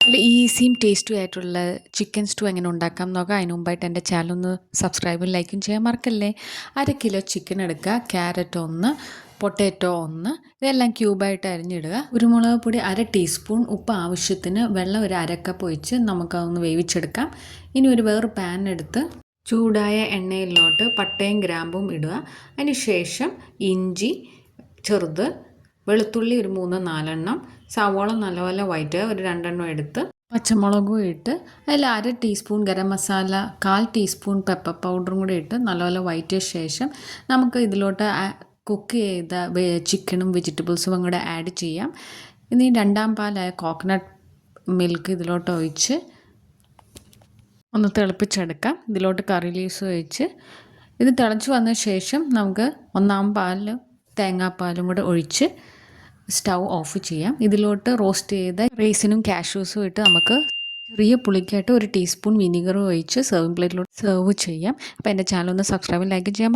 നല്ല ഈസിയും ടേസ്റ്റും ആയിട്ടുള്ള ചിക്കൻ സ്റ്റൂ എങ്ങനെ ഉണ്ടാക്കാം നോക്കാം. അതിന് മുമ്പായിട്ട് എൻ്റെ ചാനൽ ഒന്ന് സബ്സ്ക്രൈബും ലൈക്കും ചെയ്യാൻ മറക്കല്ലേ. 1 കിലോ ചിക്കൻ എടുക്കുക, ക്യാരറ്റ് 1, പൊട്ടാറ്റോ 1, ഇതെല്ലാം ക്യൂബായിട്ട് അരിഞ്ഞിടുക. കുരുമുളക് പൊടി 1 ടീസ്പൂൺ, ഉപ്പ് ആവശ്യത്തിന്, വെള്ളം ഒരു 1/2 കപ്പ് ഒഴിച്ച് നമുക്കതൊന്ന് വേവിച്ചെടുക്കാം. ഇനി വേറെ പാൻ എടുത്ത് ചൂടായ എണ്ണയിലോട്ട് പട്ടയും ഗ്രാമ്പും ഇടുക. അതിന് ശേഷം ഇഞ്ചി ചെറുത്, വെളുത്തുള്ളി ഒരു 3-4 എണ്ണം, സവോള നല്ലപോലെ വഴറ്റുക, ഒരു 2 എണ്ണം എടുത്ത് പച്ചമുളകും ഇട്ട് അതിൽ 1/2 teaspoon garam masala, 1/4 teaspoon pepper പൗഡറും കൂടി ഇട്ട് നല്ലപോലെ വഴറ്റിയ ശേഷം നമുക്ക് ഇതിലോട്ട് കുക്ക് ചെയ്ത ചിക്കനും വെജിറ്റബിൾസും കൂടെ ആഡ് ചെയ്യാം. ഇനി 2ാം പാലായ കോക്കനട്ട് മിൽക്ക് ഇതിലോട്ട് ഒഴിച്ച് ഒന്ന് തിളപ്പിച്ചെടുക്കാം. ഇതിലോട്ട് കറി ലീവ്സ് ഒഴിച്ച് ഇത് തിളച്ച് വന്ന ശേഷം നമുക്ക് 1ാം പാലിൽ തേങ്ങാപ്പാലും കൂടെ ഒഴിച്ച് സ്റ്റൗ ഓഫ് ചെയ്യാം. ഇതിലോട്ട് റോസ്റ്റ് ചെയ്ത റൈസിനും കാഷ്യൂസും ഇട്ട് നമുക്ക് ചെറിയ പുളിക്കായിട്ട് 1 ടീസ്പൂൺ വിനീഗറും ഒഴിച്ച് സെർവിങ് പ്ലേറ്റിലോട്ട് സെർവ് ചെയ്യാം. അപ്പോൾ എൻ്റെ ചാനൽ ഒന്ന് സബ്സ്ക്രൈബും ലൈക്ക് ചെയ്യാം.